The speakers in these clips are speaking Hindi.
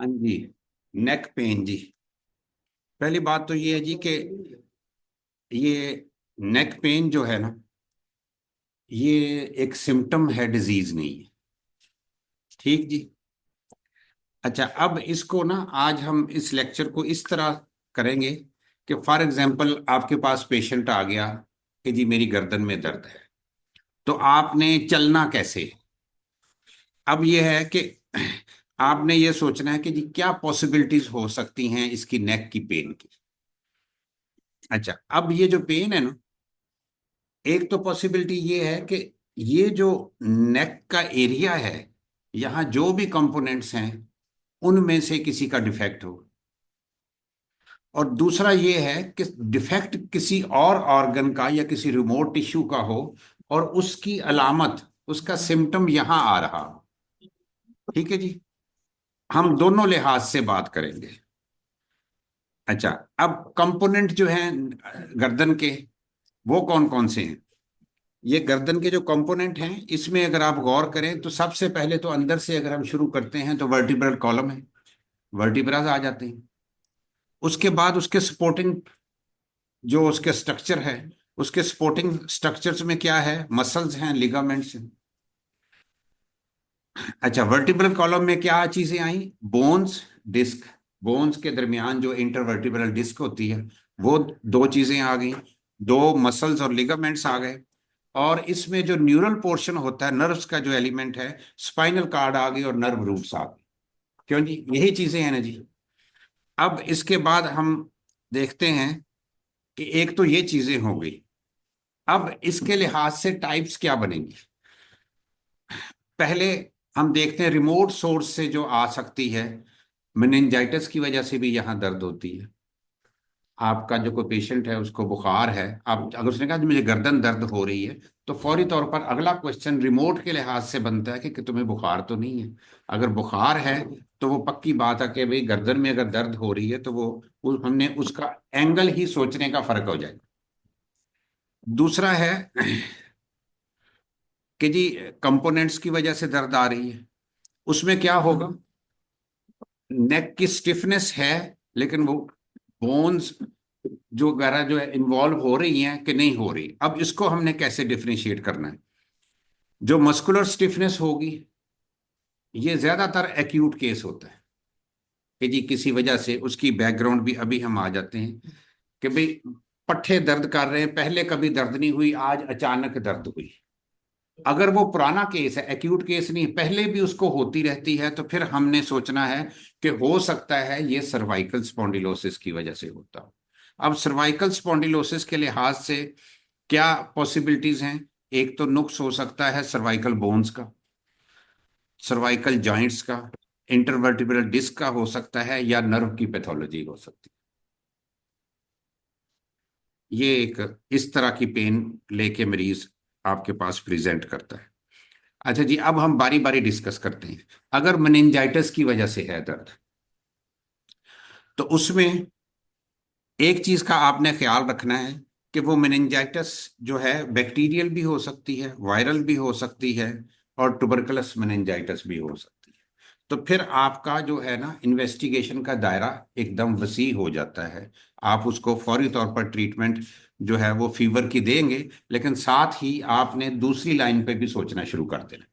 हाँ जी। नेक पेन जी। पहली बात तो ये है जी कि ये नेक पेन जो है ना, ये एक सिम्टम है, डिजीज नहीं है। ठीक जी। अच्छा, अब इसको ना आज हम इस लेक्चर को इस तरह करेंगे कि फॉर एग्जांपल आपके पास पेशेंट आ गया कि जी मेरी गर्दन में दर्द है, तो आपने चलना कैसे है? अब ये है कि आपने ये सोचना है कि जी क्या पॉसिबिलिटीज हो सकती हैं इसकी नेक की पेन की। अच्छा, अब ये जो पेन है ना, एक तो पॉसिबिलिटी ये है कि ये जो नेक का एरिया है, यहाँ जो भी कंपोनेंट्स हैं उनमें से किसी का डिफेक्ट हो। और दूसरा ये है कि डिफेक्ट किसी और ऑर्गन का या किसी रिमोट टिश्यू का हो, और उसकी अलामत, उसका सिम्टम यहाँ आ रहा हो। ठीक है जी। हम दोनों लिहाज से बात करेंगे। अच्छा, अब कंपोनेंट जो हैं गर्दन के, वो कौन कौन से हैं? ये गर्दन के जो कंपोनेंट हैं, इसमें अगर आप गौर करें तो सबसे पहले तो अंदर से अगर हम शुरू करते हैं तो वर्टिब्रल कॉलम है, वर्टिब्रास आ जाते हैं। उसके बाद उसके सपोर्टिंग जो उसके स्ट्रक्चर है, उसके सपोर्टिंग स्ट्रक्चर्स में क्या है? मसल्स हैं, लिगामेंट्स हैं। अच्छा, वर्टिब्रल कॉलम में क्या चीजें आई? Bones, disc. बोन्स के दरमियान जो इंटरवर्टिब्रल डिस्क होती है, वो दो चीजें आ गई। दो मसल्स और लिगामेंट्स आ गए। और इसमें जो न्यूरल पोर्शन होता है, नर्व्स का जो एलिमेंट है, स्पाइनल कार्ड आ गई और नर्व रूट्स आ गए। क्यों जी? यही चीजें हैं ना जी। अब इसके बाद हम देखते हैं कि एक तो ये चीजें हो गई। अब इसके लिहाज से टाइप्स क्या बनेंगी? पहले हम देखते हैं रिमोट सोर्स से जो आ सकती है। मेनिंजाइटिस की वजह से भी यहाँ दर्द होती है। आपका जो कोई पेशेंट है उसको बुखार है, आप अगर उसने कहा कि मुझे गर्दन दर्द हो रही है, तो फौरी तौर पर अगला क्वेश्चन रिमोट के लिहाज से बनता है कि तुम्हें बुखार तो नहीं है? अगर बुखार है तो वो पक्की बात है कि भाई गर्दन में अगर दर्द हो रही है, तो हमने उसका एंगल ही सोचने का फर्क हो जाएगा। दूसरा है कि जी कंपोनेंट्स की वजह से दर्द आ रही है, उसमें क्या होगा? नेक की स्टिफनेस है, लेकिन वो बोन्स जो वगैरह जो है इन्वॉल्व हो रही हैं कि नहीं हो रही। अब इसको हमने कैसे डिफरेंशिएट करना है? जो मस्कुलर स्टिफनेस होगी, ये ज्यादातर एक्यूट केस होता है कि जी किसी वजह से उसकी बैकग्राउंड भी अभी हम आ जाते हैं कि भाई पट्टे दर्द कर रहे हैं, पहले कभी दर्द नहीं हुई, आज अचानक दर्द हुई। अगर वो पुराना केस है, एक्यूट केस नहीं, पहले भी उसको होती रहती है, तो फिर हमने सोचना है कि हो सकता है ये सर्वाइकल स्पॉन्डिलोसिस की वजह से होता हो। अब सर्वाइकल स्पॉन्डिलोसिस के लिहाज से क्या पॉसिबिलिटीज हैं? एक तो नुक्स हो सकता है सर्वाइकल बोन्स का, सर्वाइकल जॉइंट्स का, इंटरवर्टिब्रल डिस्क का हो सकता है, या नर्व की पैथोलॉजी हो सकती है। ये एक इस तरह की पेन लेके मरीज आपके पास प्रेजेंट करता है। अच्छा जी, अब हम बारी बारी डिस्कस करते हैं। अगर मेनिंजाइटिस की वजह से है दर्द, तो उसमें एक चीज का आपने ख्याल रखना है कि वो मेनिंजाइटिस जो है बैक्टीरियल भी हो सकती है, वायरल भी हो सकती है, और ट्यूबरकुलस मेनिंजाइटिस भी हो सकती है। तो फिर आपका जो है ना इन्वेस्टिगेशन का दायरा एकदम वसी हो जाता है। आप उसको फौरी तौर पर ट्रीटमेंट जो है वो फीवर की देंगे, लेकिन साथ ही आपने दूसरी लाइन पे भी सोचना शुरू कर देना।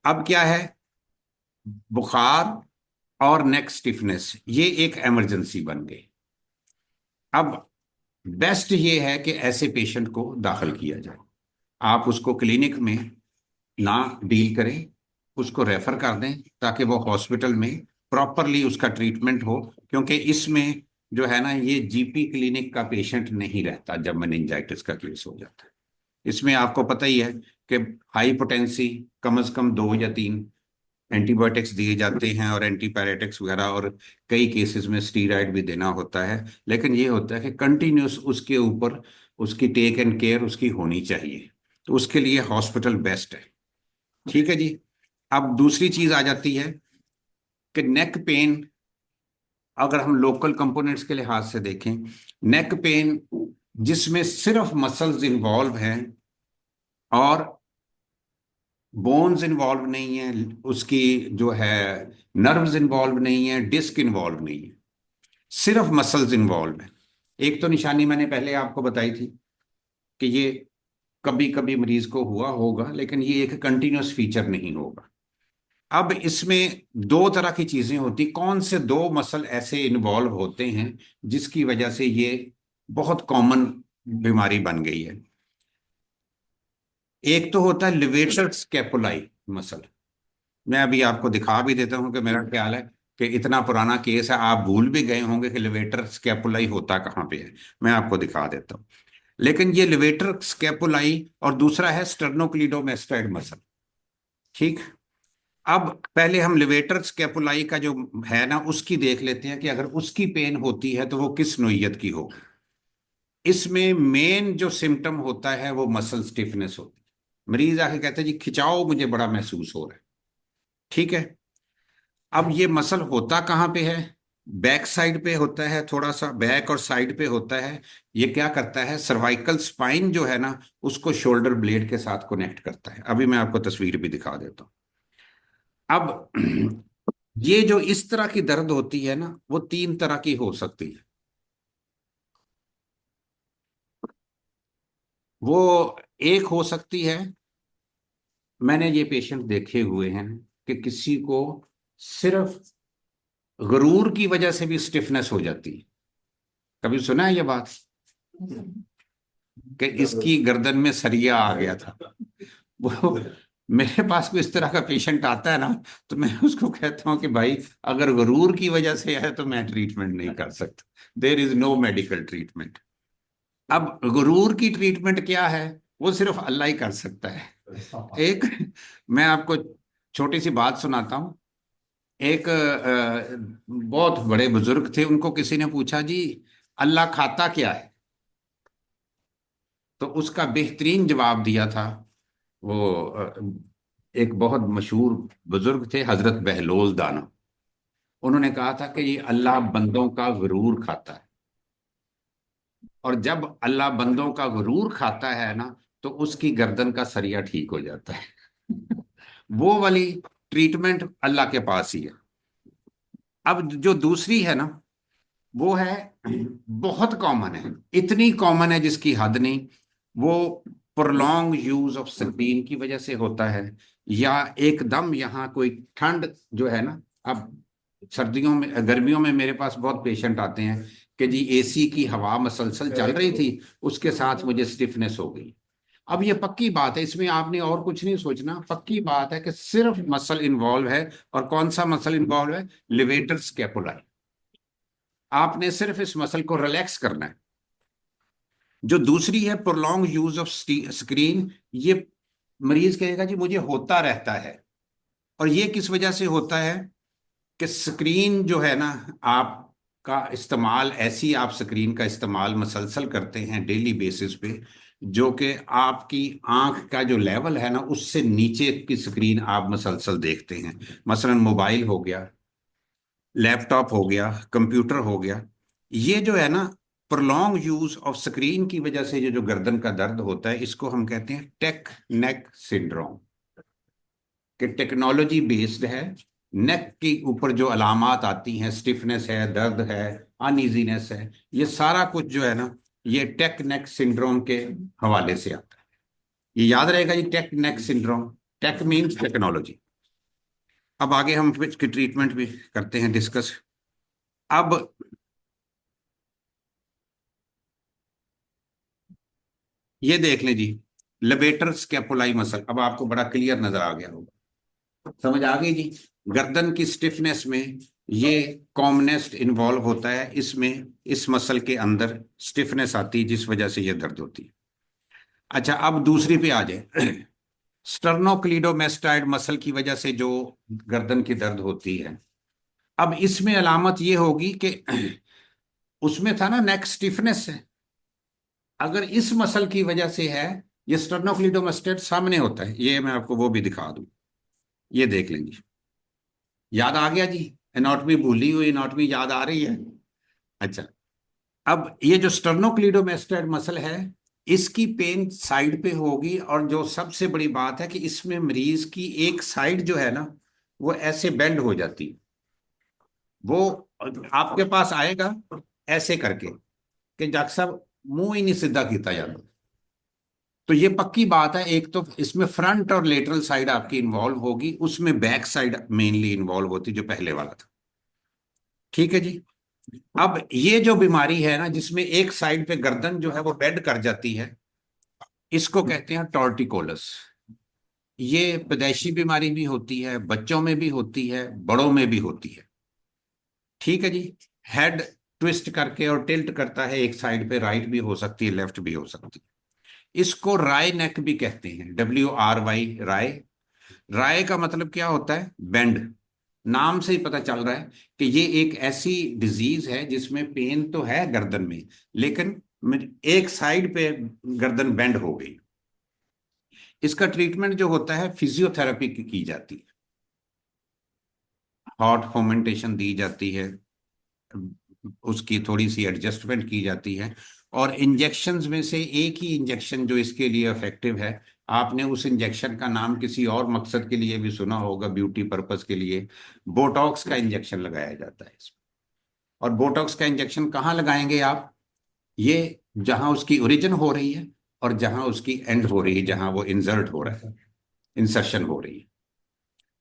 अब क्या है? बुखार और नेक स्टिफनेस, ये एक इमरजेंसी बन गई। अब बेस्ट ये है कि ऐसे पेशेंट को दाखिल किया जाए। आप उसको क्लिनिक में ना डील करें, उसको रेफर कर दें ताकि वो हॉस्पिटल में प्रॉपरली उसका ट्रीटमेंट हो। क्योंकि इसमें जो है ना, ये जीपी क्लिनिक का पेशेंट नहीं रहता जब मेनिंजाइटिस का केस हो जाता है। इसमें आपको पता ही है कि हाई पोटेंसी, कम से कम 2 या 3 एंटीबायोटिक्स दिए जाते हैं, और एंटीपायरेटिक्स वगैरह, और कई केसेस में स्टीरॉयड भी देना होता है। लेकिन ये होता है कि कंटिन्यूस उसके ऊपर उसकी टेक एंड केयर उसकी होनी चाहिए। तो उसके लिए हॉस्पिटल बेस्ट है। ठीक है जी। अब दूसरी चीज आ जाती है कि नेक पेन, अगर हम लोकल कंपोनेंट्स के लिहाज से देखें, नेक पेन जिसमें सिर्फ मसल्स इन्वॉल्व हैं और बोन्स इन्वॉल्व नहीं है, उसकी जो है नर्व्स इन्वॉल्व नहीं है, डिस्क इन्वॉल्व नहीं है, सिर्फ मसल्स इन्वॉल्व है। एक तो निशानी मैंने पहले आपको बताई थी कि ये कभी कभी मरीज को हुआ होगा, लेकिन ये एक कंटिन्यूअस फीचर नहीं होगा। अब इसमें दो तरह की चीजें होती, कौन से दो मसल ऐसे इन्वॉल्व होते हैं जिसकी वजह से ये बहुत कॉमन बीमारी बन गई है। एक तो होता है लिवेटर स्कैपुलाई मसल। मैं अभी आपको दिखा भी देता हूं कि मेरा ख्याल है कि इतना पुराना केस है, आप भूल भी गए होंगे कि लिवेटर स्कैपुलाई होता कहाँ पे है। मैं आपको दिखा देता हूँ। लेकिन ये लिवेटर स्कैपुलाई और दूसरा है स्टर्नोक्लीडोमेस्टाइड मसल। ठीक। अब पहले हम लिवेटर स्कैपुलाई का जो है ना उसकी देख लेते हैं कि अगर उसकी पेन होती है तो वो किस नोयत की होगी। इसमें मेन जो सिम्टम होता है वो मसल स्टिफनेस होती है। मरीज आके कहते हैं जी खिंचाव मुझे बड़ा महसूस हो रहा है। ठीक है। अब ये मसल होता कहाँ पे है? बैक साइड पे होता है, थोड़ा सा बैक और साइड पे होता है। ये क्या करता है, सर्वाइकल स्पाइन जो है ना उसको शोल्डर ब्लेड के साथ कनेक्ट करता है। अभी मैं आपको तस्वीर भी दिखा देता हूँ। अब ये जो इस तरह की दर्द होती है ना वो तीन तरह की हो सकती है। वो एक हो सकती है, मैंने ये पेशेंट देखे हुए हैं कि किसी को सिर्फ गुरूर की वजह से भी स्टिफनेस हो जाती है। कभी सुना है ये बात कि इसकी गर्दन में सरिया आ गया था? वो मेरे पास कोई इस तरह का पेशेंट आता है ना तो मैं उसको कहता हूं कि भाई अगर गुरूर की वजह से है तो मैं ट्रीटमेंट नहीं कर सकता। There is no medical treatment. अब गुरूर की ट्रीटमेंट क्या है, वो सिर्फ अल्लाह ही कर सकता है। एक, मैं आपको छोटी सी बात सुनाता हूँ। एक बहुत बड़े बुजुर्ग थे, उनको किसी ने पूछा जी अल्लाह खाता क्या है? तो उसका बेहतरीन जवाब दिया था वो एक बहुत मशहूर बुजुर्ग थे, हजरत बहलोल दाना। उन्होंने कहा था कि ये अल्लाह बंदों का गुरूर खाता है, और जब अल्लाह बंदों का गुरूर खाता है ना तो उसकी गर्दन का सरिया ठीक हो जाता है। वो वाली ट्रीटमेंट अल्लाह के पास ही है। अब जो दूसरी है ना वो है, बहुत कॉमन है, इतनी कॉमन है जिसकी हद नहीं। वो प्रोलॉन्ग यूज ऑफ स्क्रीन की वजह से होता है, या एकदम यहाँ कोई ठंड जो है ना। अब सर्दियों में गर्मियों में मेरे पास बहुत पेशेंट आते हैं कि जी एसी की हवा मसलसल चल रही थी, उसके साथ मुझे स्टिफनेस हो गई। अब ये पक्की बात है, इसमें आपने और कुछ नहीं सोचना, पक्की बात है कि सिर्फ मसल इन्वॉल्व है। और कौन सा मसल इन्वॉल्व है? लिवेटर स्कैपुलाई। आपने सिर्फ इस मसल को रिलैक्स करना है। जो दूसरी है प्रोलॉन्ग यूज ऑफ स्क्रीन, ये मरीज कहेगा जी मुझे होता रहता है। और ये किस वजह से होता है कि स्क्रीन जो है ना, आपका इस्तेमाल, ऐसी आप स्क्रीन का इस्तेमाल मसलसल करते हैं डेली बेसिस पे, जो कि आपकी आंख का जो लेवल है ना उससे नीचे की स्क्रीन आप मसलसल देखते हैं। मसलन मोबाइल हो गया, लैपटॉप हो गया, कंप्यूटर हो गया। ये जो है ना प्रोलॉन्ग यूज ऑफ स्क्रीन की वजह से ये जो गर्दन का दर्द होता है इसको हम कहते हैं टेक नेक सिंड्रोम। कि टेक्नोलॉजी बेस्ड है, नेक के ऊपर जो अलामात आती हैं, स्टिफनेस है, दर्द है, अनइजीनेस है, ये सारा कुछ जो है ना ये टेक नेक सिंड्रोम के हवाले से आता है। ये याद रहेगा जी, tech neck syndrome. Tech means technology. अब आगे हम इसकी ट्रीटमेंट भी करते हैं डिस्कस। अब ये देख लें जी, लेवेटर स्कैपुलाई मसल, अब आपको बड़ा क्लियर नजर आ गया होगा, समझ आ गई जी। गर्दन की स्टिफनेस में ये कॉमनेस्ट इन्वॉल्व होता है, इसमें इस मसल के अंदर स्टिफनेस आती है जिस वजह से ये दर्द होती है। अच्छा, अब दूसरी पे आ जाए। स्टर्नोक्लीडोमेस्टाइड मसल की वजह से जो गर्दन की दर्द होती है, अब इसमें अलामत ये होगी कि उसमें था ना नेक स्टिफनेस है, अगर इस मसल की वजह से है, ये स्टर्नोक्लीडोमेस्टाइड सामने होता है। ये मैं आपको वो भी दिखा दूं, ये देख लेंगे। याद आ गया जी? एनाटॉमी भूली हुई एनाटॉमी याद आ रही है? अच्छा। अब ये जो स्टर्नोक्लीडोमेस्टाइड मसल है इसकी पेन साइड पे होगी, और जो सबसे बड़ी बात है कि इसमें मरीज की एक साइड जो है ना, वो ऐसे बेंड हो जाती है। वो आपके पास आएगा ऐसे करके कि डॉक्टर साहब मुंह ही नहीं सीधा किया जाता। तो ये पक्की बात है, एक तो इसमें फ्रंट और लेटरल साइड आपकी इन्वॉल्व होगी, उसमें बैक साइड मेनली इन्वॉल्व होती जो पहले वाला था। ठीक है जी। अब ये जो बीमारी है ना, जिसमें एक साइड पे गर्दन जो है वो बेंड कर जाती है, इसको कहते हैं टॉर्टिकोलस। ये पैदाइशी बीमारी भी होती है, बच्चों में भी होती है, बड़ों में भी होती है। ठीक है जी। हेड ट्विस्ट करके और टिल्ट करता है एक साइड पे, राइट भी हो सकती है, लेफ्ट भी हो सकती है। इसको राय नेक भी कहते हैं, WRY, राय। राय का मतलब क्या होता है? बेंड। नाम से ही पता चल रहा है कि ये एक ऐसी डिजीज है जिसमें पेन तो है गर्दन में, लेकिन एक साइड पे गर्दन बेंड हो गई। इसका ट्रीटमेंट जो होता है, फिजियोथेरेपी की जाती है, हॉट फोमेंटेशन दी जाती है, उसकी थोड़ी सी एडजस्टमेंट की जाती है, और इंजेक्शंस में से एक ही इंजेक्शन जो इसके लिए इफेक्टिव है, आपने उस इंजेक्शन का नाम किसी और मकसद के लिए भी सुना होगा, ब्यूटी पर्पस के लिए, बोटॉक्स का इंजेक्शन लगाया जाता है इसमें। और बोटॉक्स का इंजेक्शन कहाँ लगाएंगे आप? ये जहां उसकी ओरिजिन हो रही है और जहां उसकी एंड हो रही है, जहां वो इंसर्ट हो रहा है, इंसर्शन हो रही है।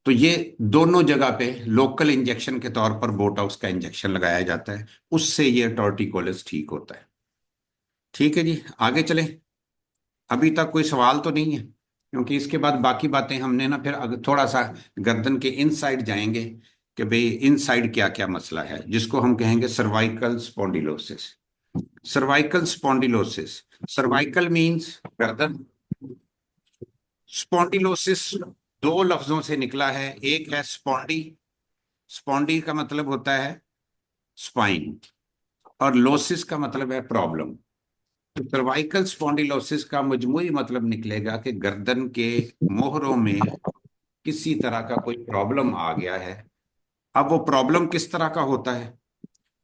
तो ये दोनों जगह पे लोकल इंजेक्शन के तौर पर बोटॉक्स का इंजेक्शन लगाया जाता है, उससे ये टॉर्टिकोलिस ठीक होता है। ठीक है जी, आगे चले। अभी तक कोई सवाल तो नहीं है? क्योंकि इसके बाद बाकी बातें हमने ना फिर थोड़ा सा गर्दन के इनसाइड जाएंगे कि भाई इनसाइड क्या क्या मसला है, जिसको हम कहेंगे cervical spondylosis. Cervical spondylosis, cervical means गर्दन, स्पॉन्डिलोसिस दो लफ्जों से निकला है। एक है स्पॉन्डी, स्पॉन्डी का मतलब होता है स्पाइन, और लोसिस का मतलब है प्रॉब्लम। तो सर्वाइकल स्पॉन्डिलोसिस का मजमूई मतलब निकलेगा कि गर्दन के मोहरों में किसी तरह का कोई प्रॉब्लम आ गया है। अब वो प्रॉब्लम किस तरह का होता है?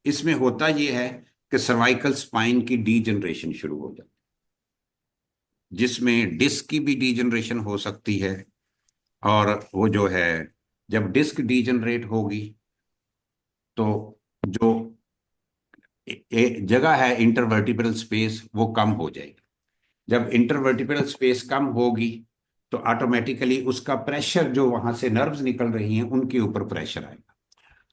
इसमें होता यह है कि सर्वाइकल स्पाइन की डीजनरेशन शुरू हो जाती है, जिसमें डिस्क की भी डीजनरेशन हो सकती है। और वो जो है, जब डिस्क डीजनरेट होगी तो जो जगह है इंटरवर्टिब्रल स्पेस, वो कम हो जाएगी। जब इंटरवर्टिब्रल स्पेस कम होगी तो ऑटोमेटिकली उसका प्रेशर, जो वहां से नर्व्स निकल रही हैं उनके ऊपर प्रेशर आएगा।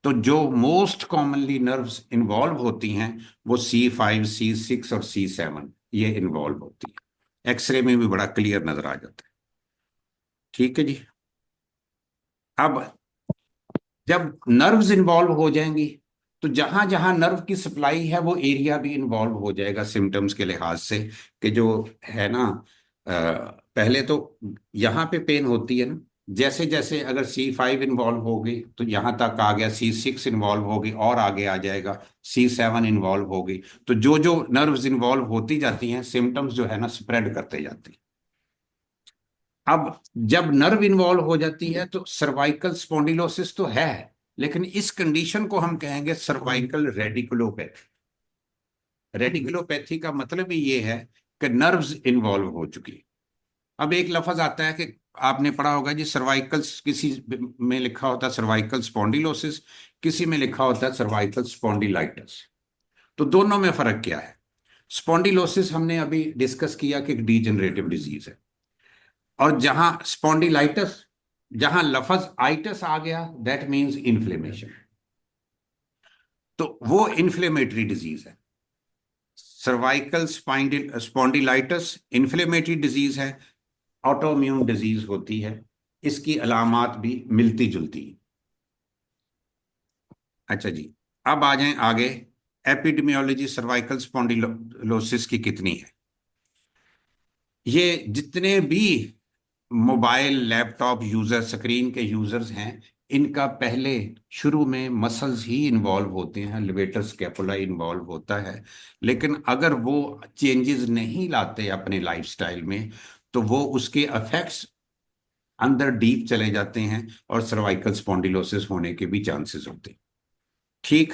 तो जो मोस्ट कॉमनली नर्व्स इन्वॉल्व होती हैं वो C5, C6 और C7 ये इन्वॉल्व होती है। एक्सरे में भी बड़ा क्लियर नजर आ जाता है। ठीक है जी। अब जब नर्व्स इन्वॉल्व हो जाएंगी तो जहां जहां नर्व की सप्लाई है वो एरिया भी इन्वॉल्व हो जाएगा सिम्टम्स के लिहाज से, कि जो है ना, पहले तो यहाँ पे पेन होती है ना, जैसे जैसे अगर C5 इन्वॉल्व होगी तो यहाँ तक आ गया, C6 इन्वॉल्व होगी और आगे आ जाएगा, C7 इन्वॉल्व होगी। तो जो जो नर्व्स इन्वॉल्व होती जाती हैं, सिम्टम्स जो है ना स्प्रेड करते जाते हैं। अब जब नर्व इन्वॉल्व हो जाती है तो सर्वाइकल स्पॉन्डिलोसिस तो है, लेकिन इस कंडीशन को हम कहेंगे सर्वाइकल रेडिकुलोपैथी। रेडिकुलोपैथी का मतलब ही ये है कि नर्व्स इन्वॉल्व हो चुकी है। अब एक लफ्ज आता है कि आपने पढ़ा होगा जी, सर्वाइकल, किसी में लिखा होता है सर्वाइकल स्पॉन्डिलोसिस, किसी में लिखा होता है सर्वाइकल स्पॉन्डिलाइटिस। तो दोनों में फर्क क्या है? स्पॉन्डिलोसिस हमने अभी डिस्कस किया कि एक डीजनरेटिव डिजीज है, और जहां स्पॉन्डिलाइटिस, जहां लफज आइटस आ गया, दैट मींस इन्फ्लेमेशन। तो वो इन्फ्लेमेटरी डिजीज है। सर्वाइकल स्पॉन्डिलाइटिस इन्फ्लेमेटरी डिजीज है, ऑटोइम्यून डिजीज होती है। इसकी अलामात भी मिलती जुलती हैं। अच्छा जी, अब आ जाएं आगे। एपिडेमियोलॉजी सर्वाइकल स्पॉन्डिलोसिस की कितनी है? ये जितने भी मोबाइल लैपटॉप यूजर, स्क्रीन के यूजर्स हैं, इनका पहले शुरू में मसल्स ही इन्वॉल्व होते हैं, लिवेटर स्कैपुला इन्वॉल्व होता है। लेकिन अगर वो चेंजेस नहीं लाते अपने लाइफस्टाइल में, तो वो उसके इफेक्ट्स अंदर डीप चले जाते हैं और सर्वाइकल स्पॉन्डिलोसिस होने के भी चांसेस होते हैं। ठीक।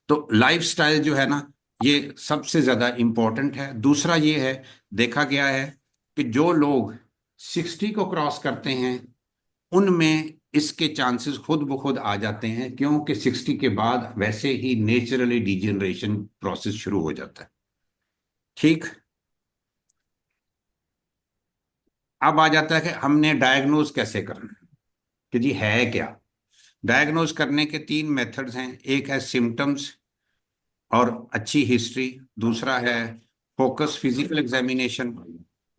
तो लाइफस्टाइल जो है ना, ये सबसे ज्यादा इंपॉर्टेंट है। दूसरा ये है, देखा गया है कि जो लोग 60 को क्रॉस करते हैं उनमें इसके चांसेस खुद ब खुद आ जाते हैं, क्योंकि 60 के बाद वैसे ही नेचुरली डिजेनरेशन प्रोसेस शुरू हो जाता है। ठीक। अब आ जाता है कि हमने डायग्नोज कैसे करना है, कि जी है क्या। डायग्नोज करने के तीन मेथड्स हैं। एक है सिम्टम्स और अच्छी हिस्ट्री, दूसरा है फोकस फिजिकल एग्जामिनेशन,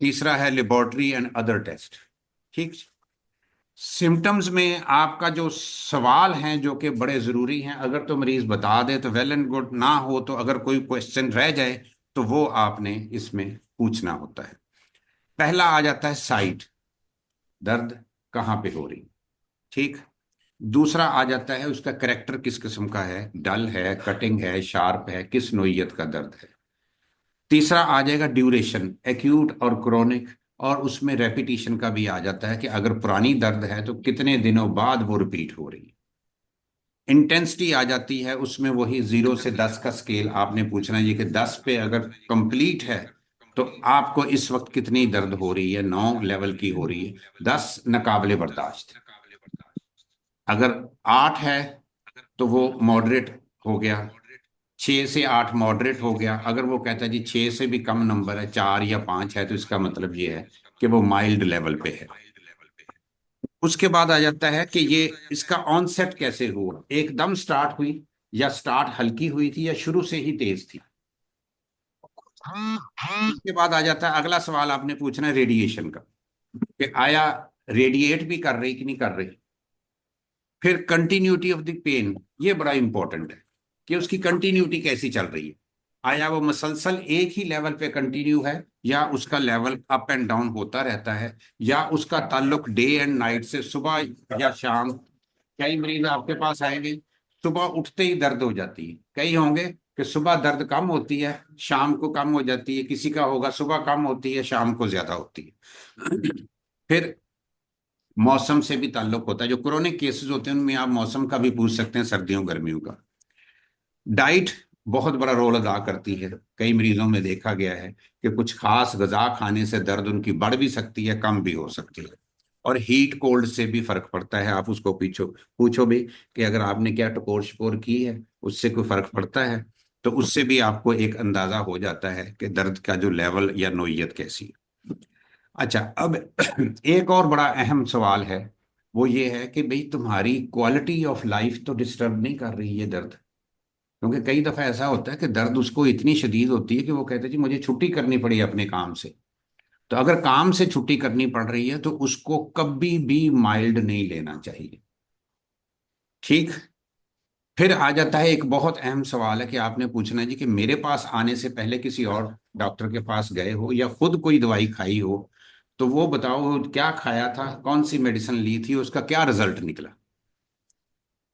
तीसरा है लेबोरेटरी एंड अदर टेस्ट। ठीक। सिम्टम्स में आपका जो सवाल हैं जो कि बड़े जरूरी हैं, अगर तो मरीज बता दे तो वेल एंड गुड, ना हो तो अगर कोई क्वेश्चन रह जाए तो वो आपने इसमें पूछना होता है। पहला आ जाता है साइट, दर्द कहाँ पे हो रही। ठीक। दूसरा आ जाता है उसका करेक्टर किस किस्म का है, डल है, कटिंग है, शार्प है, किस नोयत का दर्द है। तीसरा आ जाएगा ड्यूरेशन, एक्यूट और क्रोनिक, और उसमें रेपिटेशन का भी आ जाता है कि अगर पुरानी दर्द है तो कितने दिनों बाद वो रिपीट हो रही है। इंटेंसिटी आ जाती है उसमें, वही 0 से 10 का स्केल आपने पूछना है ये कि 10 पे अगर कंप्लीट है तो आपको इस वक्त कितनी दर्द हो रही है, 9 लेवल की हो रही है, 10 नाकाबिले बर्दाश्त। अगर 8 है तो वो मॉडरेट हो गया, 6 से 8 मॉडरेट हो गया। अगर वो कहता है जी 6 से भी कम नंबर है, 4 या 5 है, तो इसका मतलब ये है कि वो माइल्ड लेवल पे है। उसके बाद आ जाता है कि ये इसका ऑनसेट कैसे हुआ, एकदम स्टार्ट हुई या स्टार्ट हल्की हुई थी या शुरू से ही तेज थी। उसके बाद आ जाता है अगला सवाल आपने पूछना है रेडिएशन का, कि आया रेडिएट भी कर रही कि नहीं कर रही। फिर कंटिन्यूटी ऑफ द पेन, ये बड़ा इंपॉर्टेंट है कि उसकी कंटिन्यूटी कैसी चल रही है। आया वो मसलसल एक ही लेवल पे कंटिन्यू है, या उसका लेवल अप एंड डाउन होता रहता है, या उसका ताल्लुक डे एंड नाइट से, सुबह या शाम। कई मरीज आपके पास आएंगे सुबह उठते ही दर्द हो जाती है, कई होंगे कि सुबह दर्द कम होती है शाम को कम हो जाती है, किसी का होगा सुबह कम होती है शाम को ज्यादा होती है। फिर मौसम से भी ताल्लुक होता है, जो क्रोनिक केसेस होते हैं उनमें आप मौसम का भी पूछ सकते हैं, सर्दियों गर्मियों का। डाइट बहुत बड़ा रोल अदा करती है। कई मरीजों में देखा गया है कि कुछ खास गजा खाने से दर्द उनकी बढ़ भी सकती है, कम भी हो सकती है। और हीट कोल्ड से भी फर्क पड़ता है। आप उसको पूछो पूछो भी कि अगर आपने क्या टकोर शकोर की है, उससे कोई फर्क पड़ता है, तो उससे भी आपको एक अंदाजा हो जाता है कि दर्द का जो लेवल या नोयत कैसी है। अच्छा, अब एक और बड़ा अहम सवाल है, वो ये है कि भाई तुम्हारी क्वालिटी ऑफ लाइफ तो डिस्टर्ब नहीं कर रही है दर्द। क्योंकि कई दफा ऐसा होता है कि दर्द उसको इतनी शदीद होती है कि वो कहते हैं जी मुझे छुट्टी करनी पड़ी अपने काम से। तो अगर काम से छुट्टी करनी पड़ रही है तो उसको कभी भी माइल्ड नहीं लेना चाहिए। ठीक। फिर आ जाता है एक बहुत अहम सवाल है कि आपने पूछना है जी कि मेरे पास आने से पहले किसी और डॉक्टर के पास गए हो या खुद कोई दवाई खाई हो, तो वो बताओ क्या खाया था, कौन सी मेडिसिन ली थी, उसका क्या रिजल्ट निकला।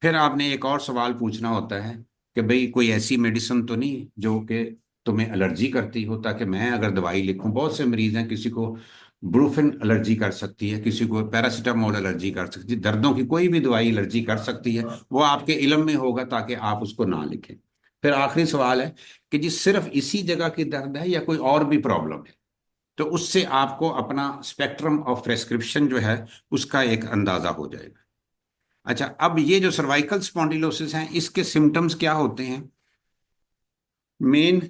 फिर आपने एक और सवाल पूछना होता है कि भाई कोई ऐसी मेडिसिन तो नहीं जो कि तुम्हें एलर्जी करती हो, ताकि मैं अगर दवाई लिखूं, बहुत से मरीज हैं, किसी को ब्रूफिन एलर्जी कर सकती है, किसी को पैरासीटामोल एलर्जी कर सकती है, दर्दों की कोई भी दवाई एलर्जी कर सकती है, वो आपके इल्म में होगा ताकि आप उसको ना लिखें। फिर आखिरी सवाल है कि जी सिर्फ इसी जगह की दर्द है या कोई और भी प्रॉब्लम है, तो उससे आपको अपना स्पेक्ट्रम ऑफ प्रेस्क्रिप्शन जो है उसका एक अंदाजा हो जाएगा। अच्छा, अब ये जो सर्वाइकल स्पॉन्डिलोसिस है इसके सिम्टम्स क्या होते हैं। मेन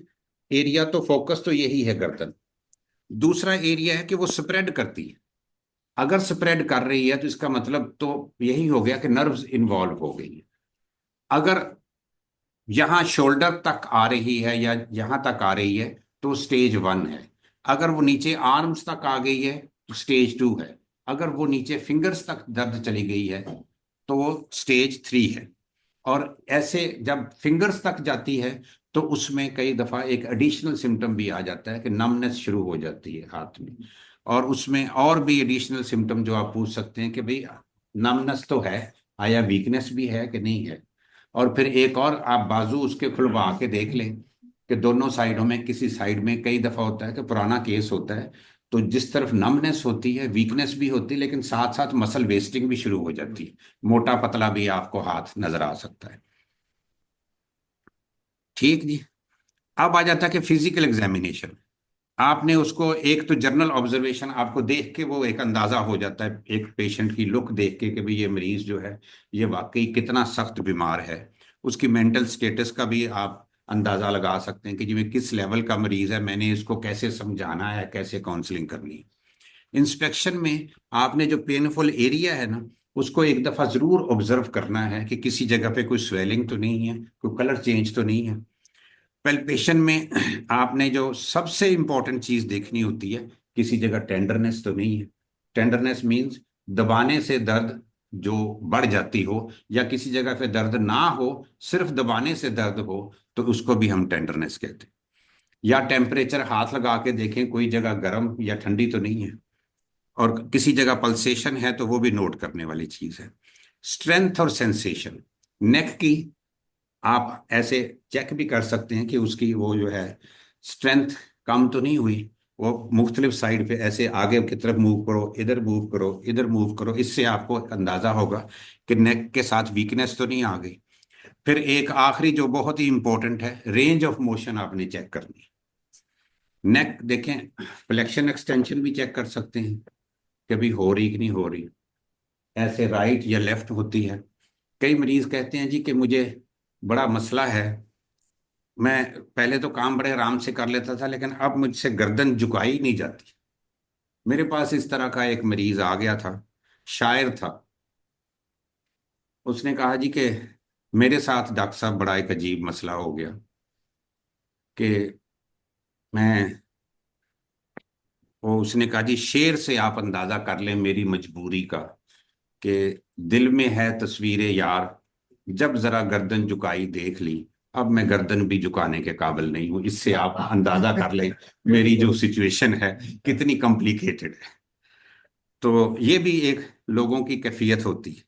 एरिया तो फोकस तो यही है गर्दन। दूसरा एरिया है कि वो स्प्रेड करती है। अगर स्प्रेड कर रही है तो इसका मतलब तो यही हो गया कि नर्व्स इन्वॉल्व हो गई है। अगर यहां शोल्डर तक आ रही है या यहां तक आ रही है तो स्टेज 1 है। अगर वो नीचे आर्म्स तक आ गई है तो स्टेज 2 है। अगर वो नीचे फिंगर्स तक दर्द चली गई है तो वो स्टेज 3 है। और ऐसे जब फिंगर्स तक जाती है तो उसमें कई दफा एक एडिशनल सिम्टम भी आ जाता है कि नमनेस शुरू हो जाती है हाथ में। और उसमें और भी एडिशनल सिम्टम जो आप पूछ सकते हैं कि भाई नमनेस तो है, आया वीकनेस भी है कि नहीं है। और फिर एक और आप बाजू उसके खुलवा के देख लें कि दोनों साइडों में, किसी साइड में कई दफा होता है कि पुराना केस होता है, तो जिस तरफ नमनेस होती है वीकनेस भी होती है, लेकिन साथ साथ मसल वेस्टिंग भी शुरू हो जाती है, मोटा पतला भी आपको हाथ नजर आ सकता है। ठीक जी। अब आ जाता है कि फिजिकल एग्जामिनेशन। आपने उसको एक तो जर्नल ऑब्जर्वेशन, आपको देख के वो एक अंदाजा हो जाता है एक पेशेंट की लुक देख के कि भाई ये मरीज जो है ये वाकई कितना सख्त बीमार है। उसकी मेंटल स्टेटस का भी आप अंदाजा लगा सकते हैं कि जी मैं किस लेवल का मरीज है, मैंने इसको कैसे समझाना है, कैसे काउंसलिंग करनी है। इंस्पेक्शन में आपने जो पेनफुल एरिया है ना, उसको एक दफा जरूर ऑब्जर्व करना है कि किसी जगह पे कोई स्वेलिंग तो नहीं है, कोई कलर चेंज तो नहीं है। पेल्पेशन में आपने जो सबसे इंपॉर्टेंट चीज देखनी होती है, किसी जगह टेंडरनेस तो नहीं है। टेंडरनेस मींस दबाने से दर्द जो बढ़ जाती हो, या किसी जगह पे दर्द ना हो, सिर्फ दबाने से दर्द हो, तो उसको भी हम टेंडरनेस कहते हैं। या टेम्परेचर हाथ लगा के देखें कोई जगह गर्म या ठंडी तो नहीं है, और किसी जगह पल्सेशन है तो वो भी नोट करने वाली चीज है। स्ट्रेंथ और सेंसेशन नेक की आप ऐसे चेक भी कर सकते हैं कि उसकी वो जो है स्ट्रेंथ कम तो नहीं हुई। वो मुख्तलिफ साइड पे ऐसे आगे की तरफ मूव करो, इधर मूव करो, इधर मूव करो, इससे आपको अंदाजा होगा कि नेक के साथ वीकनेस तो नहीं आ गई। फिर एक आखिरी जो बहुत ही इंपॉर्टेंट है, रेंज ऑफ मोशन आपने चेक करनी है। नेक देखें, फ्लेक्शन एक्सटेंशन भी चेक कर सकते हैं कभी हो रही कि नहीं हो रही, ऐसे राइट या लेफ्ट होती है। कई मरीज कहते हैं जी कि मुझे बड़ा मसला है, मैं पहले तो काम बड़े आराम से कर लेता था लेकिन अब मुझसे गर्दन झुकाई नहीं जाती। मेरे पास इस तरह का एक मरीज आ गया था, शायर था। उसने कहा जी कि मेरे साथ डॉक्टर साहब बड़ा एक अजीब मसला हो गया कि मैं, वो उसने कहा जी शेर से आप अंदाजा कर लें मेरी मजबूरी का, कि दिल में है तस्वीरें यार, जब जरा गर्दन झुकाई देख ली, अब मैं गर्दन भी झुकाने के काबिल नहीं हूं। इससे आप अंदाजा कर लें मेरी जो सिचुएशन है कितनी कॉम्प्लिकेटेड है। तो ये भी एक लोगों की कैफियत होती है।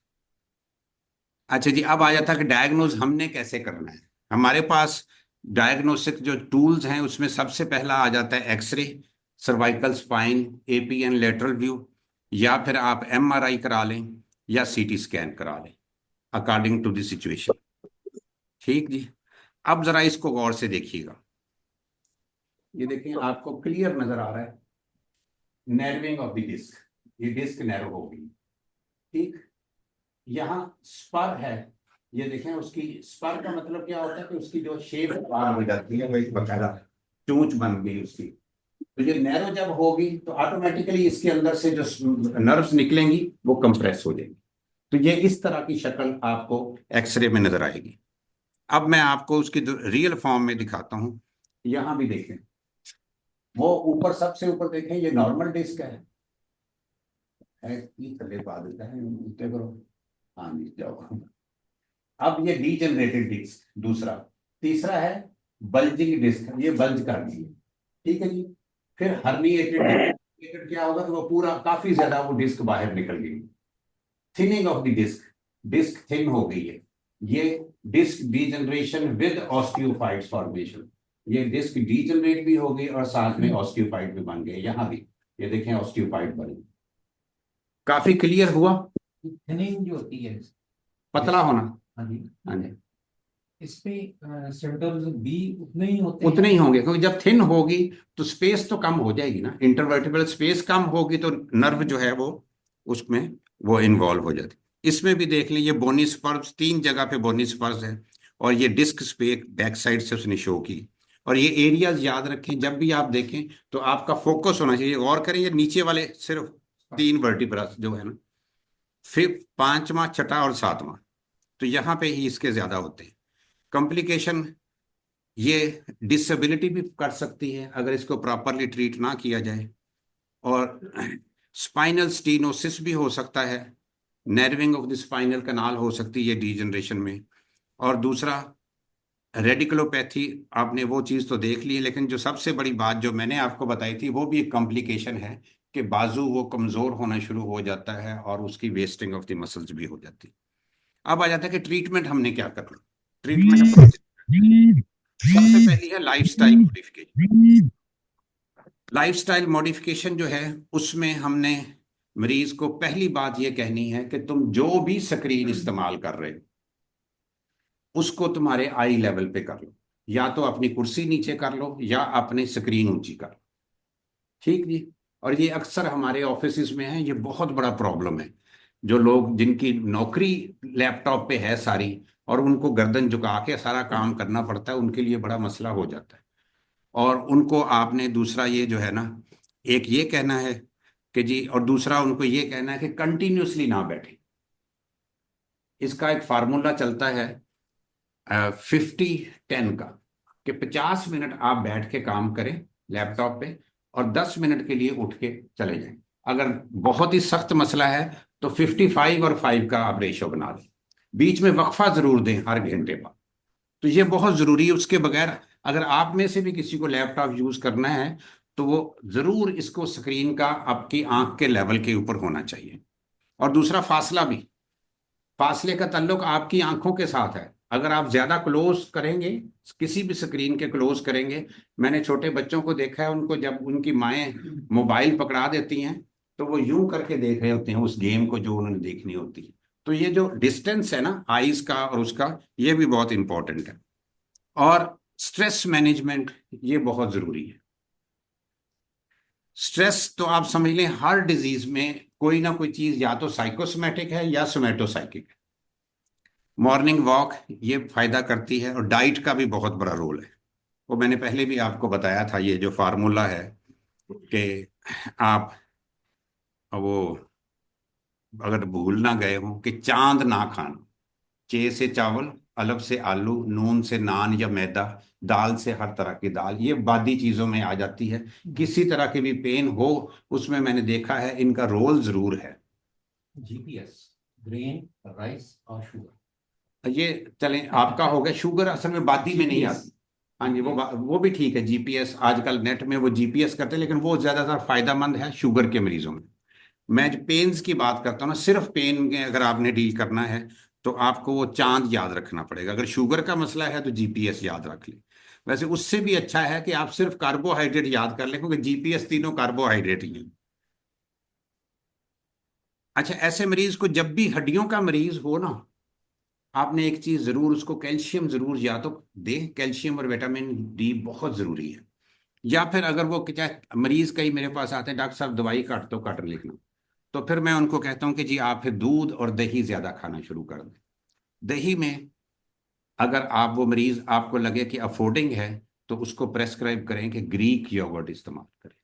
अच्छा जी, अब आ जाता है कि डायग्नोज हमने कैसे करना है। हमारे पास डायग्नोस्टिक जो टूल्स हैं उसमें सबसे पहला आ जाता है x-ray, cervical spine, AP and lateral view, या फिर आप एमआरआई करा लें या सीटी स्कैन करा लें अकॉर्डिंग टू द सिचुएशन। ठीक जी। अब जरा इसको गौर से देखिएगा। ये देखिए आपको क्लियर नजर आ रहा है नैरोइंग ऑफ द डिस्क, ये डिस्क नैरो हो गई। ठीक, यहाँ स्पर है, ये देखें उसकी स्पर का मतलब क्या होता है कि उसकी जो शेप बाहर हो जाती है वो एक बकायदा चोंच बन गई उसकी। तो ये नैरो जब होगी तो ऑटोमेटिकली इसके अंदर से जो नर्व्स निकलेंगी वो कंप्रेस हो जाएंगी। तो ये इस तरह की शक्ल आपको एक्सरे में नजर आएगी। अब मैं आपको उसकी रियल फॉर्म में दिखाता हूं। यहां भी देखें, वो ऊपर सबसे ऊपर देखें ये नॉर्मल डिस्क है कि थले पा देता है उल्टे करो। हाँ जी जाओ। अब ये डीजनरेटेड डिस्क दूसरा। तीसरा है बल्जिंग डिस्क, ये बल्ज कर दी है। ठीक है जी। फिर हर्निएटेड डिस्क, क्या होगा कि वो पूरा काफी ज्यादा वो डिस्क बाहर निकल गई। Thinning of the disc, disc thin हो गई है। ये disc degeneration with osteophytes formation, ये डिस्क डीजनरेट भी हो गई और साथ में ऑस्टियोफाइट भी बन गए। यहां भी ये देखें ऑस्टियोफाइट बनी। काफी क्लियर हुआ। थिनिंग जो होती है, पतला होना। हाँ जी, हाँ जी, इसमें सिम्टम्स भी उतने ही होते उतने हैं। ही होंगे क्योंकि जब थिन होगी तो स्पेस तो कम हो जाएगी ना, इंटरवर्टिबल स्पेस कम होगी तो नर्व जो है वो उसमें वो इन्वॉल्व हो जाती। इसमें भी देख लीजिए बोनी स्पर्श, तीन जगह पे बोनी स्पर्श है, और ये डिस्क स्पेक बैक साइड से उसने शो की। और ये एरियाज याद रखें, जब भी आप देखें तो आपका फोकस होना चाहिए। गौर करें ये नीचे वाले सिर्फ तीन वर्टिब्रा जो है ना, फिर पांचवा, छठा और सातवां, तो यहाँ पे ही इसके ज्यादा होते हैं कॉम्प्लिकेशन। ये डिसेबिलिटी भी कर सकती है अगर इसको प्रॉपरली ट्रीट ना किया जाए। और स्पाइनल स्टीनोसिस भी हो सकता है, नर्विंग ऑफ द स्पाइनल कैनाल हो सकती है डीजनरेशन में। और दूसरा रेडिकुलोपैथी, आपने वो चीज़ तो देख ली है, लेकिन जो सबसे बड़ी बात जो मैंने आपको बताई थी वो भी एक कॉम्प्लिकेशन है कि बाजू वो कमज़ोर होना शुरू हो जाता है और उसकी वेस्टिंग ऑफ द मसल्स भी हो जाती है। अब आ जाता है कि ट्रीटमेंट हमने क्या करना। ट्रीटमेंट अप्रोच सबसे पहली है लाइफस्टाइल मॉडिफिकेशन। लाइफस्टाइल मॉडिफिकेशन जो है उसमें हमने मरीज को पहली बात यह कहनी है कि तुम जो भी स्क्रीन इस्तेमाल कर रहे हो उसको तुम्हारे आई लेवल पे कर लो। या तो अपनी कुर्सी नीचे कर लो या अपनी स्क्रीन ऊंची कर लो। ठीक जी। और ये अक्सर हमारे ऑफिस में है, ये बहुत बड़ा प्रॉब्लम है। जो लोग जिनकी नौकरी लैपटॉप पे है सारी, और उनको गर्दन झुका के सारा काम करना पड़ता है, उनके लिए बड़ा मसला हो जाता है। और उनको आपने दूसरा ये जो है ना, एक ये कहना है कि जी, और दूसरा उनको ये कहना है कि कंटिन्यूअसली ना बैठे। इसका एक फार्मूला चलता है 50-10 का, कि 50 मिनट आप बैठ के काम करें लैपटॉप पे, और 10 मिनट के लिए उठ के चले जाएं। अगर बहुत ही सख्त मसला है तो 55 और 5 का आप रेशो बना लें। बीच में वक्फा जरूर दें हर घंटे बाद। तो ये बहुत जरूरी है। उसके बगैर अगर आप में से भी किसी को लैपटॉप यूज करना है, तो वो जरूर इसको स्क्रीन का आपकी आंख के लेवल के ऊपर होना चाहिए। और दूसरा फासला भी, फासले का ताल्लुक आपकी आंखों के साथ है। अगर आप ज्यादा क्लोज करेंगे, किसी भी स्क्रीन के क्लोज करेंगे, मैंने छोटे बच्चों को देखा है, उनको जब उनकी माएँ मोबाइल पकड़ा देती हैं तो वो यूं करके देख रहे होते हैं उस गेम को जो उन्होंने देखनी होती है। तो ये जो डिस्टेंस है ना आईज का और उसका, ये भी बहुत इंपॉर्टेंट है। और स्ट्रेस मैनेजमेंट ये बहुत जरूरी है। स्ट्रेस तो आप समझ लें हर डिजीज में कोई ना कोई चीज या तो साइकोसोमेटिक है या सोमेटोसाइकिक है। मॉर्निंग वॉक ये फायदा करती है, और डाइट का भी बहुत बड़ा रोल है। वो मैंने पहले भी आपको बताया था, ये जो फार्मूला है कि आप वो अगर भूल ना गए हो कि चांद ना खाना, चे से चावल, अलग से आलू, नून से नान या मैदा, दाल से हर तरह की दाल, ये बादी चीजों में आ जाती है। किसी तरह की भी पेन हो, उसमें मैंने देखा है इनका रोल जरूर है। जीपीएस, ग्रेन, राइस और शुगर। ये चलें, आपका हो गया शुगर, असल में बादी में नहीं GPS, आती। हाँ जी, वो भी ठीक है। जीपीएस आजकल नेट में वो जीपीएस करते हैं, लेकिन वो ज्यादातर फायदेमंद है शुगर के मरीजों में। मैं जो पेन्स की बात करता हूँ ना, सिर्फ पेन में अगर आपने डील करना है तो आपको वो चांद याद रखना पड़ेगा। अगर शुगर का मसला है तो जीपीएस याद रख ले। वैसे उससे भी अच्छा है कि आप सिर्फ कार्बोहाइड्रेट याद कर लें, क्योंकि जीपीएस तीनों कार्बोहाइड्रेट ही है। अच्छा, ऐसे मरीज को जब भी हड्डियों का मरीज हो ना, आपने एक चीज जरूर उसको कैल्शियम जरूर या तो दें। कैल्शियम और विटामिन डी बहुत जरूरी है। या फिर अगर वो चाहे मरीज कई मेरे पास आते हैं, डॉक्टर साहब दवाई काट दो, काट लिखना, तो फिर मैं उनको कहता हूं कि जी आप फिर दूध और दही ज्यादा खाना शुरू कर दें। दही में अगर आप वो मरीज आपको लगे कि अफोर्डिंग है, तो उसको प्रेस्क्राइब करें कि ग्रीक योगर्ट इस्तेमाल करें।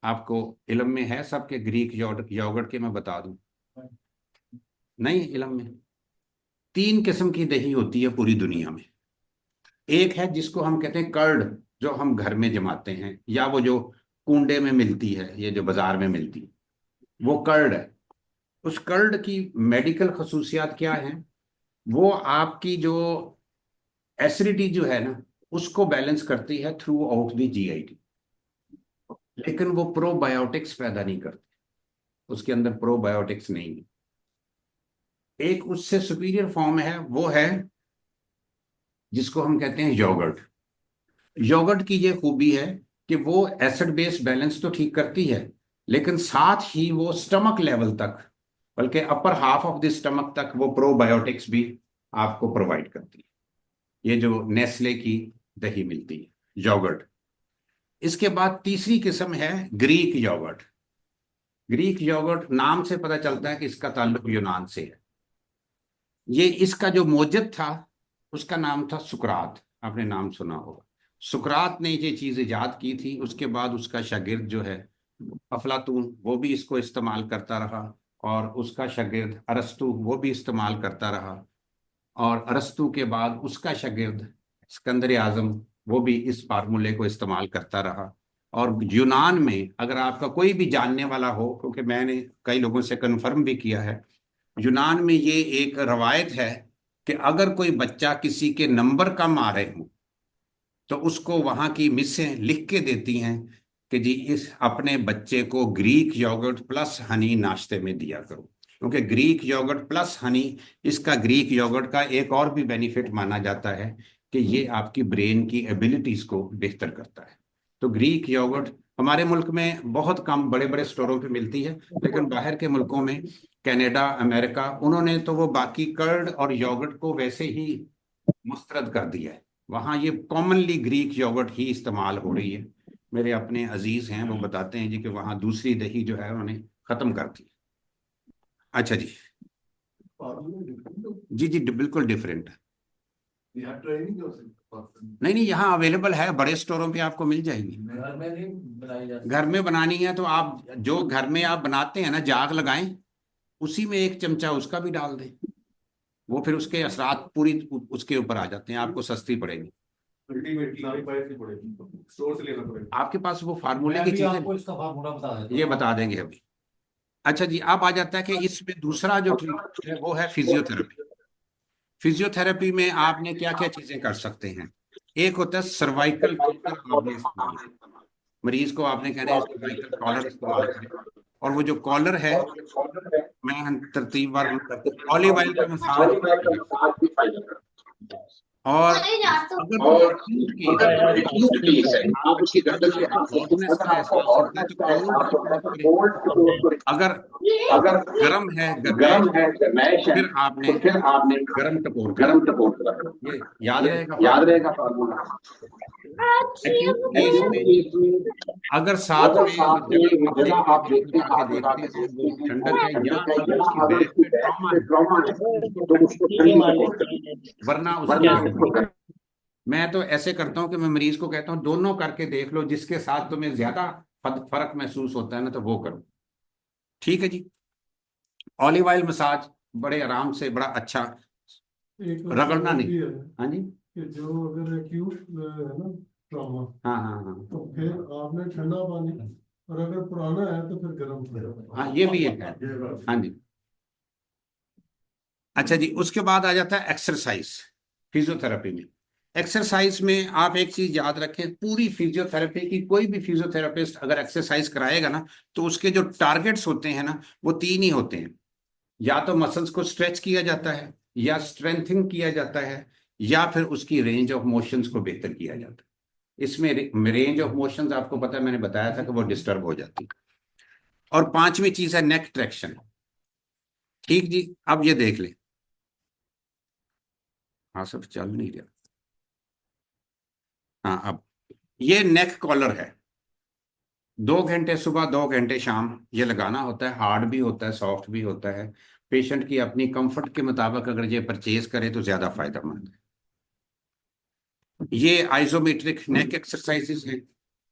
आपको इल्म में है सबके ग्रीक योगर्ट के, मैं बता दूं? नहीं इल्म में 3 किस्म की दही होती है पूरी दुनिया में। एक है जिसको हम कहते हैं कर्ड, जो हम घर में जमाते हैं, या वो जो कूंडे में मिलती है, ये जो बाजार में मिलती है, वो कर्ड है। उस कर्ड की मेडिकल खसूसियात क्या है? वो आपकी जो एसिडिटी जो है ना, उसको बैलेंस करती है थ्रू आउट द जीआईटी। लेकिन वो प्रोबायोटिक्स पैदा नहीं करती, उसके अंदर प्रोबायोटिक्स नहीं है। एक उससे सुपीरियर फॉर्म है, वो है जिसको हम कहते हैं योगर्ट। योगर्ट की ये खूबी है कि वो एसिड बेस बैलेंस तो ठीक करती है, लेकिन साथ ही वो स्टमक लेवल तक, बल्कि upper half of the stomach तक, वो प्रोबायोटिक्स भी आपको प्रोवाइड करती है। ये जो नेस्ले की दही मिलती है योगर्ट। इसके बाद तीसरी किस्म है ग्रीक योगर्ट। ग्रीक योगर्ट नाम से पता चलता है कि इसका ताल्लुक यूनान से है। ये इसका जो मौजद था उसका नाम था सुकरात, आपने नाम सुना होगा। सुकरात ने ये चीज इजाद की थी। उसके बाद उसका शागिर्द जो है अफलातून, वो भी इसको इस्तेमाल करता रहा। और उसका शागिर्द अरस्तु, वो भी इस्तेमाल करता रहा। और अरस्तु के बाद उसका शागिर्द सिकंदर आजम, वो भी इस फार्मूले को इस्तेमाल करता रहा। और यूनान में अगर आपका कोई भी जानने वाला हो, क्योंकि मैंने कई लोगों से कन्फर्म भी किया है, यूनान में ये एक रवायत है कि अगर कोई बच्चा किसी के नंबर कम आ रहे हो, तो उसको वहां की मिसें लिख के देती हैं कि जी इस अपने बच्चे को ग्रीक योगर्ट प्लस हनी नाश्ते में दिया करो। क्योंकि ग्रीक योगर्ट प्लस हनी, इसका ग्रीक योगर्ट का एक और भी बेनिफिट माना जाता है कि ये आपकी ब्रेन की एबिलिटीज को बेहतर करता है। तो ग्रीक योगर्ट हमारे मुल्क में बहुत कम बड़े बड़े स्टोरों पे मिलती है, लेकिन बाहर के मुल्कों में, कनाडा, अमेरिका, उन्होंने तो वो बाकी कर्ड और योगर्ट को वैसे ही मुस्तरद कर दिया है। वहां ये कॉमनली ग्रीक योगर्ट ही इस्तेमाल हो रही है। मेरे अपने अजीज हैं, वो बताते हैं जी कि वहां दूसरी दही जो है उन्होंने खत्म कर दी। अच्छा जी, जी जी, बिल्कुल डिफरेंट है। यहाँ ट्रेनिंग हो सकती नहीं नहीं, यहाँ अवेलेबल है, बड़े स्टोरों पे आपको मिल जाएगी। घर में नहीं बनाई जा घर में बनानी है तो आप जो घर में आप बनाते हैं ना, जाग लगाएं, उसी में एक चमचा उसका भी डाल दें, वो फिर उसके असरात पूरी उसके ऊपर आ जाते हैं, आपको सस्ती पड़ेगी। अल्टीमेटली सारी पैसे पड़ेगी, स्टोर से लेना पड़ेगा। आपके पास वो फार्मूले मैं की भी चीजें आपको इसका फार्मूला बता देता ये हूँ। बता देंगे अभी। अच्छा जी, अब आ जाता है कि इसमें दूसरा जो ट्रीटमेंट है वो है फिजियोथेरेपी। फिजियोथेरेपी में आपने क्या क्या चीजें कर सकते हैं। एक होता है सर्वाइकल कॉलर, आपने इस्तेमाल, मरीज को आपने कहना है सर्वाइकल कॉलर इस्तेमाल करें। और वो जो कॉलर है, मैं तरतीब वार हम करते हैं, ऑलिव ऑयल का मसाज भी फायदा करता है। और अगर कोई एक्यूट केस है, आप उसकी गर्दन के हाथ रखिए, गर्दन में हॉटनेस का एहसास होता है तो कोल्ड सपोर्ट करें। अगर गर्म है, गर्माइश है, तो फिर आपने गर्म सपोर्ट करें। ये याद रहेगा फार्मूला। एक्यूट केस में अगर साथ में जगह आप देखते हैं, डॉक्टर आके देखते हैं वो ठंडक है, या अगर उसकी बैक में ट्रॉमा है तो उसको ठंडी सपोर्ट करें, वरना उसको गर्म करें। मैं तो ऐसे करता हूँ कि मैं मरीज को कहता हूँ दोनों करके देख लो, जिसके साथ तुम्हें ज्यादा फर्क महसूस होता है ना तो वो करो। ठीक है जी। ऑलिव ऑयल मसाज बड़े आराम से, बड़ा अच्छा, एक रगड़ना और नहीं। भी है हाँ जी, कि जो अगर एक्यूट है ना ट्रॉमा, हाँ हाँ हाँ तो फिर आपने ठंडा पानी, और अगर पुराना है तो फिर गर्म पानी। हाँ, ये भी एक है। हाँ जी। अच्छा जी, उसके बाद आ जाता है एक्सरसाइज। फिजियोथेरेपी में, एक्सरसाइज में आप एक चीज याद रखें, पूरी फिजियोथेरेपी की कोई भी फिजियोथेरेपिस्ट अगर एक्सरसाइज कराएगा ना, तो उसके जो टारगेट्स होते हैं ना वो तीन ही होते हैं। या तो मसल्स को स्ट्रेच किया जाता है, या स्ट्रेंथिंग किया जाता है, या फिर उसकी रेंज ऑफ मोशंस को बेहतर किया जाता है। इसमें रेंज ऑफ मोशंस आपको पता है, मैंने बताया था कि वो डिस्टर्ब हो जाती है। और पांचवी चीज है नेक ट्रैक्शन। ठीक जी, अब ये देख लें। हाँ, सब चल नहीं रहा। हाँ, अब ये नेक कॉलर है, 2 घंटे सुबह 2 घंटे शाम ये लगाना होता है। हार्ड भी होता है, सॉफ्ट भी होता है। पेशेंट की अपनी कंफर्ट के मुताबिक अगर ये परचेज करे तो ज्यादा फायदेमंद है। ये आइसोमेट्रिक नेक एक्सरसाइजेस हैं,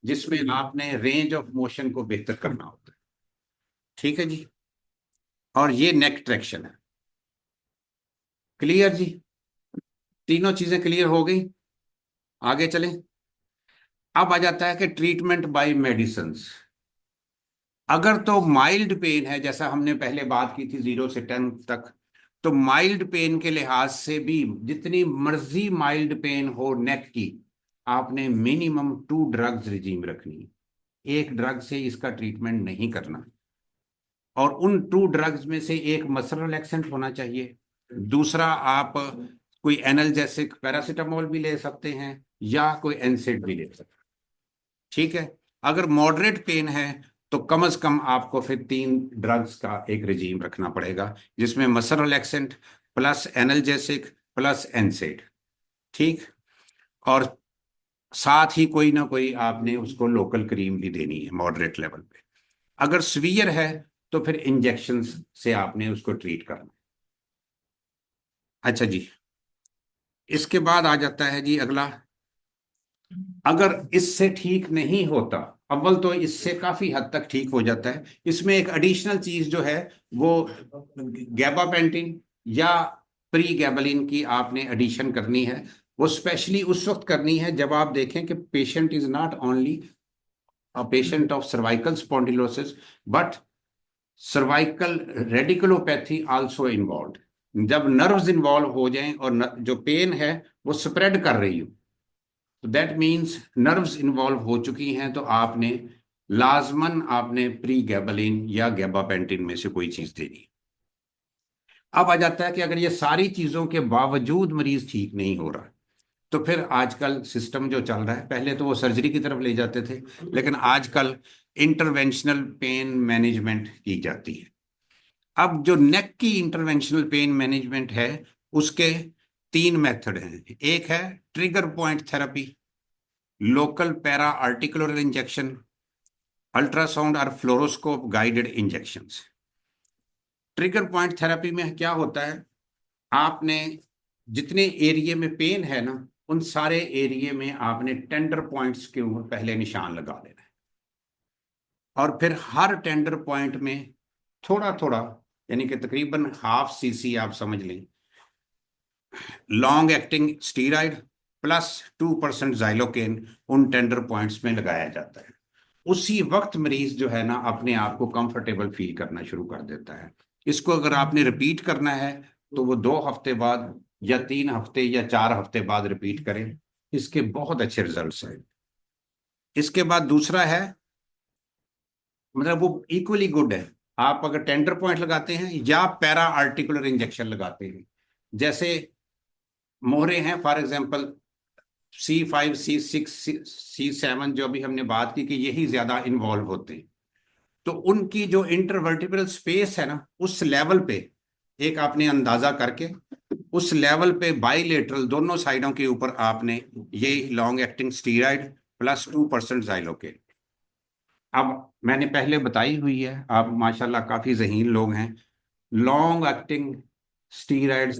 जिसमें आपने रेंज ऑफ मोशन को बेहतर करना होता है। ठीक है जी। और ये नेक ट्रैक्शन है। क्लियर जी, तीनों चीजें क्लियर हो गई। आगे चलें। अब आ जाता है कि ट्रीटमेंट बाय मेडिसिन। अगर तो माइल्ड पेन है, जैसा हमने पहले बात की थी 0 से 10 तक, तो माइल्ड पेन के लिहाज से भी जितनी मर्जी माइल्ड पेन हो नेक की, आपने मिनिमम 2 ड्रग्स रिजीम रखनी है। एक ड्रग से इसका ट्रीटमेंट नहीं करना। और उन 2 ड्रग्स में से एक मसल रिलैक्सेंट होना चाहिए, दूसरा आप कोई एनाल्जेसिक पैरासीटामोल भी ले सकते हैं, या कोई एनसेड भी ले सकते हैं। ठीक है। अगर मॉडरेट पेन है तो कम से कम आपको फिर 3 ड्रग्स का एक रिजीम रखना पड़ेगा, जिसमें muscle relaxant plus analgesic plus एनसेड। ठीक। और साथ ही कोई ना कोई आपने उसको लोकल क्रीम भी देनी है मॉडरेट लेवल पे। अगर सीवियर है तो फिर इंजेक्शन से आपने उसको ट्रीट करना। अच्छा जी, इसके बाद आ जाता है जी अगला। अगर इससे ठीक नहीं होता, अव्वल तो इससे काफी हद तक ठीक हो जाता है, इसमें एक एडिशनल चीज जो है वो गैबापेंटिन या प्री गैबलिन की आपने एडिशन करनी है। वो स्पेशली उस वक्त करनी है जब आप देखें कि patient is not only a patient of cervical spondylosis, but cervical radiculopathy also involve. जब नर्व्स इन्वॉल्व हो जाएं और जो पेन है वो स्प्रेड कर रही हो, तो दैट मीन्स नर्व्स इन्वॉल्व हो चुकी हैं, तो आपने लाजमन आपने प्री गैबलिन या गैबापेंटिन में से कोई चीज देनी है। अब आ जाता है कि अगर ये सारी चीजों के बावजूद मरीज ठीक नहीं हो रहा, तो फिर आजकल सिस्टम जो चल रहा है, पहले तो वो सर्जरी की तरफ ले जाते थे, लेकिन आजकल इंटरवेंशनल पेन मैनेजमेंट की जाती है। अब जो नेक की इंटरवेंशनल पेन मैनेजमेंट है, उसके तीन मेथड हैं। एक है trigger point therapy, local para articular injection, ultrasound और fluoroscope guided injections. Trigger point therapy में क्या होता है, आपने जितने एरिया में पेन है ना, उन सारे एरिया में आपने टेंडर पॉइंट्स के ऊपर पहले निशान लगा देना है, और फिर हर टेंडर पॉइंट में थोड़ा थोड़ा, यानी कि तकरीबन हाफ सीसी आप समझ लें, long acting steroid plus 2% xylocaine उन टेंडर पॉइंट्स में लगाया जाता है। उसी वक्त मरीज जो है ना अपने आप को कंफर्टेबल फील करना शुरू कर देता है। इसको अगर आपने रिपीट करना है तो वो 2 हफ्ते बाद या 3 हफ्ते या 4 हफ्ते बाद रिपीट करें, इसके बहुत अच्छे रिजल्ट्स हैं। इसके बाद दूसरा है, मतलब वो इक्वली गुड है, आप अगर टेंडर पॉइंट लगाते हैं या पैरा आर्टिकुलर इंजेक्शन लगाते हैं, जैसे मोहरे हैं for example C5 C6 C7 जो अभी हमने बात की कि यही ज्यादा इन्वॉल्व होते हैं, तो उनकी जो इंटरवर्टिब्रल स्पेस है ना, उस लेवल पे एक आपने अंदाजा करके उस लेवल पे बाइलेटरल दोनों साइडों के ऊपर आपने ये long acting steroid plus 2% xylocaine. अब मैंने पहले बताई हुई है, आप माशाल्लाह काफी ज़हीन लोग हैं। लॉन्ग एक्टिंग स्टीरॉयड्स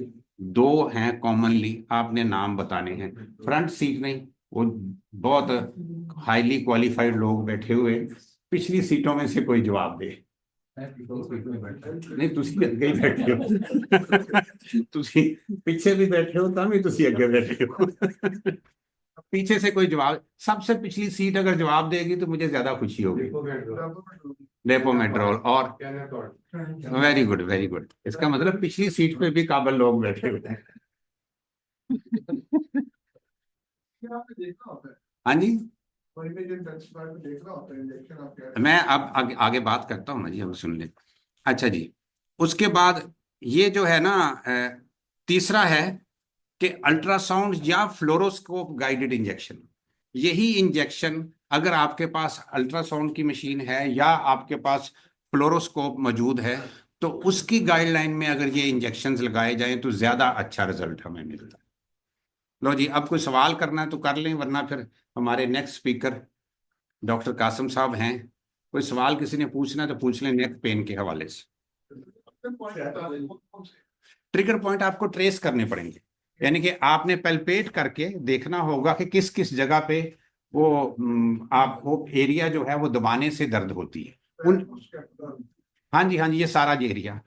दो हैं कॉमनली, आपने नाम बताने हैं, फ्रंट सीट नहीं, वो बहुत हाईली क्वालिफाइड लोग बैठे हुए, पिछली सीटों में से कोई जवाब दे। नहीं तुसी अगे ही बैठे हो तुसी पीछे भी बैठे हो तभी तुसी अगे बैठे हो पीछे से कोई जवाब, सबसे पिछली सीट अगर जवाब देगी तो मुझे ज्यादा खुशी होगी। डेपोमेड्रोल और वेरी गुड वेरी गुड, इसका मतलब पिछली सीट पे भी काबिल लोग बैठे हुए हैं हाँ जी, मैं अब आगे बात करता हूँ ना जी, अब सुन ले। अच्छा जी, उसके बाद ये जो है ना तीसरा है कि अल्ट्रासाउंड या फ्लोरोस्कोप गाइडेड इंजेक्शन। यही इंजेक्शन अगर आपके पास अल्ट्रासाउंड की मशीन है या आपके पास फ्लोरोस्कोप मौजूद है, तो उसकी गाइडलाइन में अगर ये इंजेक्शंस लगाए जाएं तो ज्यादा अच्छा रिजल्ट हमें मिलता है। लो जी, अब कोई सवाल करना है तो कर लें, वरना फिर हमारे नेक्स्ट स्पीकर डॉक्टर कासिम साहब हैं, कोई सवाल किसी ने पूछना है तो पूछ लें नेक पेन के हवाले से। ट्रिगर पॉइंट आपको ट्रेस करने पड़ेंगे, यानी कि आपने पैल्पेट करके देखना होगा कि किस किस जगह पे वो आपको एरिया जो है वो दबाने से दर्द होती है उन। हाँ जी हाँ जी, ये सारा ये एरिया